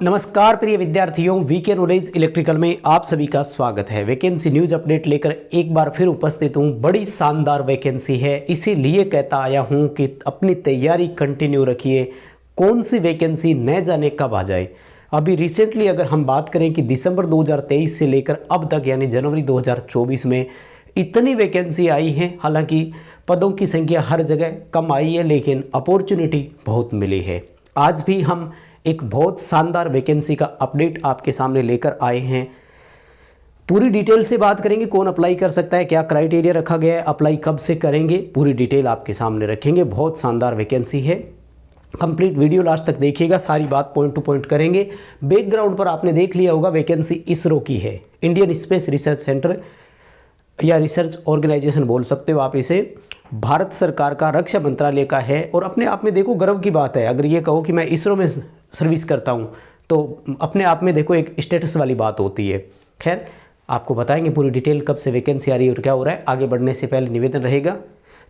नमस्कार प्रिय विद्यार्थियों, वीके नॉलेज इलेक्ट्रिकल में आप सभी का स्वागत है। वैकेंसी न्यूज अपडेट लेकर एक बार फिर उपस्थित हूँ। बड़ी शानदार वैकेंसी है, इसीलिए कहता आया हूँ कि अपनी तैयारी कंटिन्यू रखिए। कौन सी वैकेंसी न जाने कब आ जाए। अभी रिसेंटली अगर हम बात करें कि दिसंबर 2023 से लेकर अब तक यानी जनवरी 2024 में इतनी वैकेंसी आई है। हालांकि पदों की संख्या हर जगह कम आई है, लेकिन अपॉर्चुनिटी बहुत मिली है। आज भी हम एक बहुत शानदार वैकेंसी का अपडेट आपके सामने लेकर आए हैं। पूरी डिटेल से बात करेंगे, कौन अप्लाई कर सकता है, क्या क्राइटेरिया रखा गया है, अप्लाई कब से करेंगे, पूरी डिटेल आपके सामने रखेंगे। बहुत शानदार वैकेंसी है, कंप्लीट वीडियो लास्ट तक देखिएगा, सारी बात पॉइंट टू पॉइंट करेंगे। बैकग्राउंड पर आपने देख लिया होगा, वैकेंसी इसरो की है, इंडियन स्पेस रिसर्च सेंटर या रिसर्च ऑर्गेनाइजेशन बोल सकते हो आप इसे। भारत सरकार का रक्षा मंत्रालय का है और अपने आप में देखो गर्व की बात है। अगर ये कहो कि मैं इसरो में सर्विस करता हूँ तो अपने आप में देखो एक स्टेटस वाली बात होती है। खैर, आपको बताएंगे पूरी डिटेल कब से वैकेंसी आ रही है और क्या हो रहा है। आगे बढ़ने से पहले निवेदन रहेगा,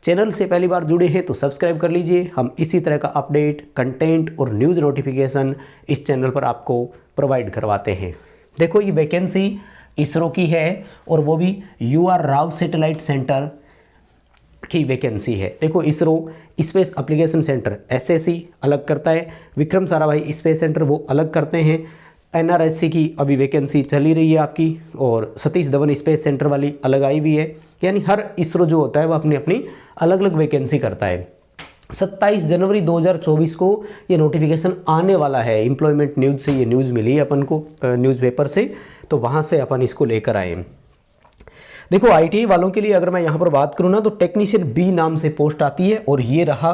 चैनल से पहली बार जुड़े हैं तो सब्सक्राइब कर लीजिए। हम इसी तरह का अपडेट, कंटेंट और न्यूज़ नोटिफिकेशन इस चैनल पर आपको प्रोवाइड करवाते हैं। देखो, ये वैकेंसी इसरो की है और वो भी UR राव सैटेलाइट सेंटर की वैकेंसी है। देखो, ISRO space application centre SSC अलग करता है, विक्रम साराभाई स्पेस सेंटर वो अलग करते हैं। NRSC की अभी वैकेंसी चली रही है आपकी, और सतीश धवन स्पेस सेंटर वाली अलग आई हुई है। यानी हर इसरो जो होता है वो अपनी अपनी अलग अलग वैकेंसी करता है। 27 जनवरी 2024 को ये नोटिफिकेशन आने वाला है। एम्प्लॉयमेंट न्यूज़ से ये न्यूज़ मिली है अपन को, न्यूज़पेपर से, तो वहाँ से अपन इसको लेकर आए। देखो, ITI वालों के लिए अगर मैं यहाँ पर बात करूँ ना, तो टेक्नीशियन B नाम से पोस्ट आती है और ये रहा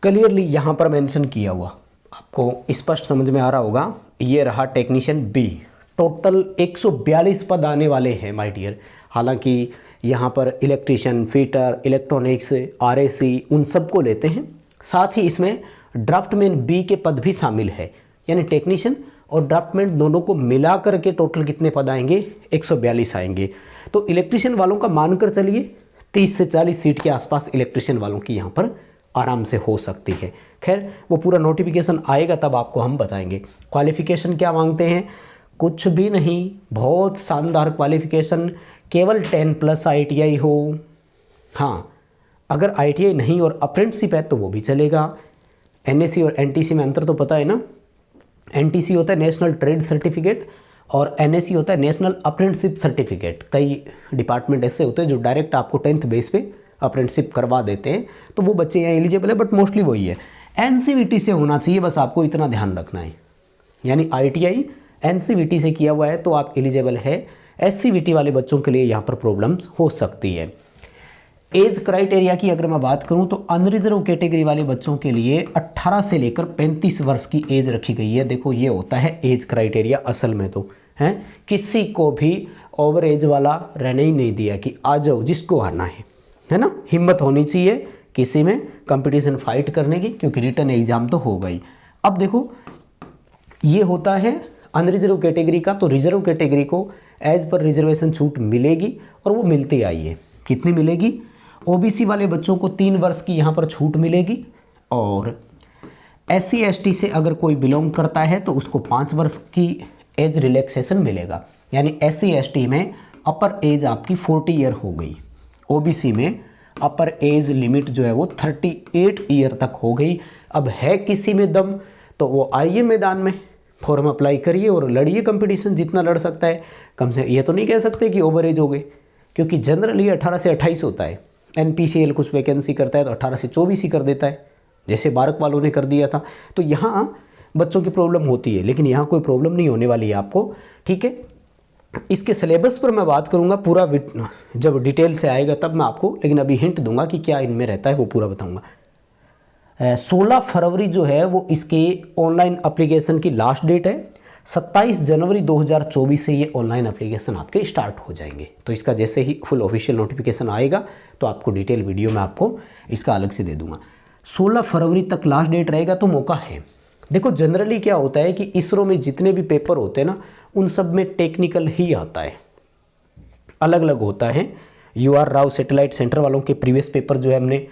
क्लियरली यहाँ पर मेंशन किया हुआ, आपको स्पष्ट समझ में आ रहा होगा। ये रहा टेक्नीशियन B। टोटल 142 पद आने वाले हैं माय डियर। हालांकि यहाँ पर इलेक्ट्रीशियन, फिटर, इलेक्ट्रॉनिक्स, RAC उन सबको लेते हैं। साथ ही इसमें ड्राफ्टमैन B के पद भी शामिल है। यानी टेक्नीशियन और ड्राफ्टमैन दोनों को मिला करके टोटल कितने पद आएंगे? 142 आएंगे। तो इलेक्ट्रीशियन वालों का मानकर चलिए 30 से 40 सीट के आसपास इलेक्ट्रीशियन वालों की यहाँ पर आराम से हो सकती है। खैर, वो पूरा नोटिफिकेशन आएगा तब आपको हम बताएंगे। क्वालिफिकेशन क्या मांगते हैं? कुछ भी नहीं, बहुत शानदार क्वालिफिकेशन, केवल 10+ ITI हो। हाँ, अगर ITI नहीं और अप्रेंटिसशिप है तो वो भी चलेगा। NSC और NTC में अंतर तो पता है ना। NTC होता है नेशनल ट्रेड सर्टिफिकेट और NSC होता है नेशनल अप्रेंटिसशिप सर्टिफिकेट। कई डिपार्टमेंट ऐसे होते हैं जो डायरेक्ट आपको 10th बेस पे अप्रेंटिसशिप करवा देते हैं, तो वो बच्चे यहाँ एलिजिबल है, बट मोस्टली वही है। NCVT से होना चाहिए, बस आपको इतना ध्यान रखना है। यानी ITI NCVT से किया हुआ है तो आप एलिजिबल है। SCVT वाले बच्चों के लिए यहाँ पर प्रॉब्लम्स हो सकती है। एज क्राइटेरिया की अगर मैं बात करूं तो अनरिजर्व कैटेगरी वाले बच्चों के लिए 18 से लेकर 35 वर्ष की एज रखी गई है। देखो, ये होता है एज क्राइटेरिया असल में तो है। किसी को भी ओवर एज वाला रहने ही नहीं दिया कि आ जाओ जिसको आना है ना। हिम्मत होनी चाहिए किसी में कंपटीशन फाइट करने की, क्योंकि रिटर्न एग्जाम तो हो गई। अब देखो, ये होता है अनरिजर्व कैटेगरी का, तो रिजर्व कैटेगरी को एज पर रिजर्वेशन छूट मिलेगी और वो मिलती आई है। कितनी मिलेगी? OBC वाले बच्चों को 3 वर्ष की यहाँ पर छूट मिलेगी, और SC ST से अगर कोई बिलोंग करता है तो उसको 5 वर्ष की एज रिलैक्सेशन मिलेगा। यानी SC ST में अपर एज आपकी 40 ईयर हो गई, OBC में अपर एज लिमिट जो है वो 38 ईयर तक हो गई। अब है किसी में दम तो वो आइए मैदान में, फॉर्म अप्लाई करिए और लड़िए कंपटीशन, जितना लड़ सकता है। कम से ये तो नहीं कह सकते कि ओवर एज हो गए, क्योंकि जनरली 18 से 28 होता है। NPCL कुछ वैकेंसी करता है तो 18 से 24 ही कर देता है, जैसे बारक वालों ने कर दिया था। तो यहाँ बच्चों की प्रॉब्लम होती है, लेकिन यहाँ कोई प्रॉब्लम नहीं होने वाली है आपको, ठीक है। इसके सिलेबस पर मैं बात करूँगा पूरा, जब डिटेल से आएगा तब मैं आपको, लेकिन अभी हिंट दूंगा कि क्या इनमें रहता है वो पूरा बताऊँगा। 16 फरवरी जो है वो इसके ऑनलाइन अप्लीकेशन की लास्ट डेट है। 27 जनवरी 2024 से ये ऑनलाइन एप्लीकेशन आपके स्टार्ट हो जाएंगे। तो इसका जैसे ही फुल ऑफिशियल नोटिफिकेशन आएगा तो आपको डिटेल वीडियो में आपको इसका अलग से दे दूंगा। 16 फरवरी तक लास्ट डेट रहेगा, तो मौका है। देखो, जनरली क्या होता है कि इसरो में जितने भी पेपर होते हैं ना, उन सब में टेक्निकल ही आता है, अलग अलग होता है। UR राव सैटेलाइट सेंटर वालों के प्रीवियस पेपर जो है हमने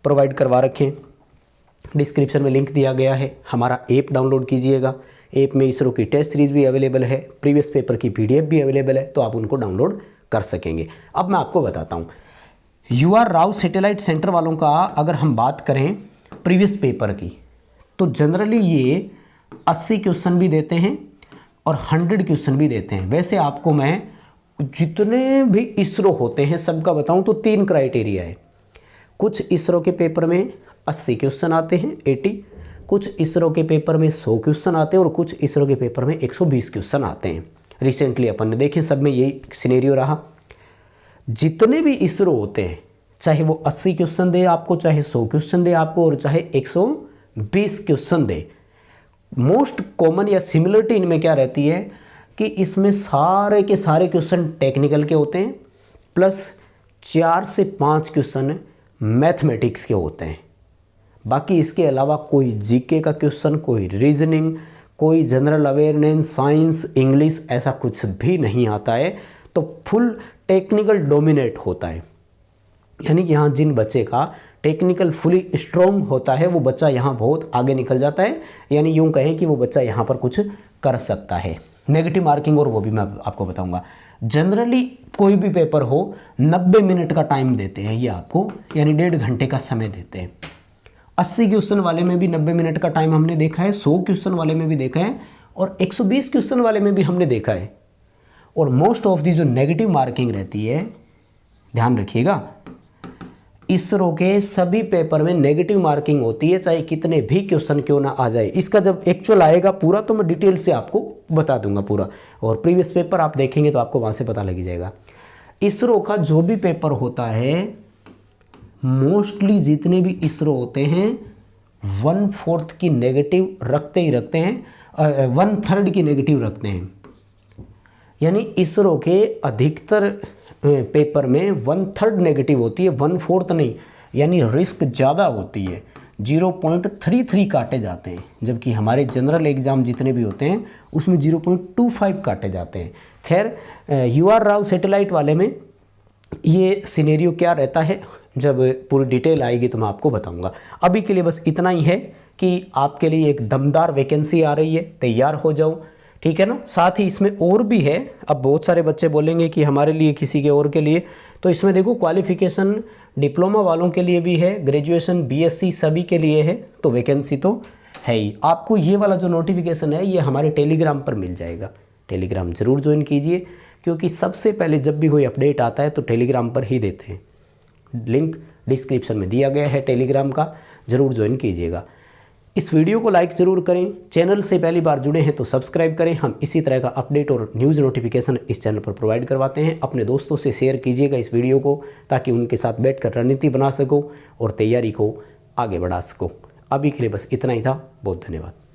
प्रोवाइड करवा रखे हैं। डिस्क्रिप्शन में लिंक दिया गया है, हमारा ऐप डाउनलोड कीजिएगा। ऐप में इसरो की टेस्ट सीरीज़ भी अवेलेबल है, प्रीवियस पेपर की PDF भी अवेलेबल है, तो आप उनको डाउनलोड कर सकेंगे। अब मैं आपको बताता हूँ, UR राव सैटेलाइट सेंटर वालों का अगर हम बात करें प्रीवियस पेपर की, तो जनरली ये 80 क्वेश्चन भी देते हैं और 100 क्वेश्चन भी देते हैं। वैसे आपको मैं जितने भी इसरो होते हैं सबका बताऊं तो 3 क्राइटेरिया है। कुछ इसरो के पेपर में 80 क्वेश्चन आते हैं, 80, कुछ इसरो के पेपर में 100 क्वेश्चन आते हैं और कुछ इसरो के पेपर में 120 क्वेश्चन आते हैं। रिसेंटली अपन ने देखे, सब में यही सिनेरियो रहा। जितने भी इसरो होते हैं, चाहे वो 80 क्वेश्चन दे आपको, चाहे 100 क्वेश्चन दे आपको, और चाहे 120 क्वेश्चन दे, मोस्ट कॉमन या सिमिलरिटी इनमें क्या रहती है कि इसमें सारे के सारे क्वेश्चन टेक्निकल के होते हैं, प्लस 4 से 5 क्वेश्चन मैथमेटिक्स के होते हैं। बाकी इसके अलावा कोई जीके का क्वेश्चन, कोई रीजनिंग, कोई जनरल अवेयरनेस, साइंस, इंग्लिश, ऐसा कुछ भी नहीं आता है। तो फुल टेक्निकल डोमिनेट होता है, यानी कि यहाँ जिन बच्चे का टेक्निकल फुली स्ट्रॉन्ग होता है वो बच्चा यहाँ बहुत आगे निकल जाता है, यानी यूँ कहें कि वो बच्चा यहाँ पर कुछ कर सकता है। नेगेटिव मार्किंग और वो भी मैं आपको बताऊँगा। जनरली कोई भी पेपर हो 90 मिनट का टाइम देते हैं ये आपको, यानी 1.5 घंटे का समय देते हैं। 80 क्वेश्चन वाले में भी 90 मिनट का टाइम हमने देखा है, 100 क्वेश्चन वाले में भी देखा है और 120 क्वेश्चन वाले में भी हमने देखा है। और मोस्ट ऑफ दी जो नेगेटिव मार्किंग रहती है, ध्यान रखिएगा, इसरो के सभी पेपर में नेगेटिव मार्किंग होती है, चाहे कितने भी क्वेश्चन क्यों ना आ जाए। इसका जब एक्चुअल आएगा पूरा तो मैं डिटेल से आपको बता दूंगा पूरा, और प्रीवियस पेपर आप देखेंगे तो आपको वहाँ से पता लग जाएगा। इसरो का जो भी पेपर होता है, मोस्टली जितने भी इसरो होते हैं 1/4 की नेगेटिव रखते ही रखते हैं, 1/3 की नेगेटिव रखते हैं। यानी इसरो के अधिकतर पेपर में 1/3 नेगेटिव होती है, 1/4 नहीं, यानी रिस्क ज़्यादा होती है। 0.33 काटे जाते हैं, जबकि हमारे जनरल एग्ज़ाम जितने भी होते हैं उसमें 0.25 काटे जाते हैं। खैर, UR राव सैटेलाइट वाले में ये सिनेरियो क्या रहता है, जब पूरी डिटेल आएगी तो मैं आपको बताऊंगा। अभी के लिए बस इतना ही है कि आपके लिए एक दमदार वैकेंसी आ रही है, तैयार हो जाओ, ठीक है ना। साथ ही इसमें और भी है, अब बहुत सारे बच्चे बोलेंगे कि हमारे लिए, किसी के और के लिए, तो इसमें देखो क्वालिफ़िकेशन डिप्लोमा वालों के लिए भी है, ग्रेजुएशन BSc सभी के लिए है, तो वैकेंसी तो है ही। आपको ये वाला जो नोटिफिकेशन है ये हमारे टेलीग्राम पर मिल जाएगा, टेलीग्राम ज़रूर ज्वाइन कीजिए, क्योंकि सबसे पहले जब भी कोई अपडेट आता है तो टेलीग्राम पर ही देते हैं। लिंक डिस्क्रिप्शन में दिया गया है टेलीग्राम का, ज़रूर ज्वाइन कीजिएगा। इस वीडियो को लाइक ज़रूर करें, चैनल से पहली बार जुड़े हैं तो सब्सक्राइब करें। हम इसी तरह का अपडेट और न्यूज़ नोटिफिकेशन इस चैनल पर प्रोवाइड करवाते हैं। अपने दोस्तों से शेयर कीजिएगा इस वीडियो को, ताकि उनके साथ बैठकर रणनीति बना सको और तैयारी को आगे बढ़ा सको। अभी के लिए बस इतना ही था, बहुत धन्यवाद।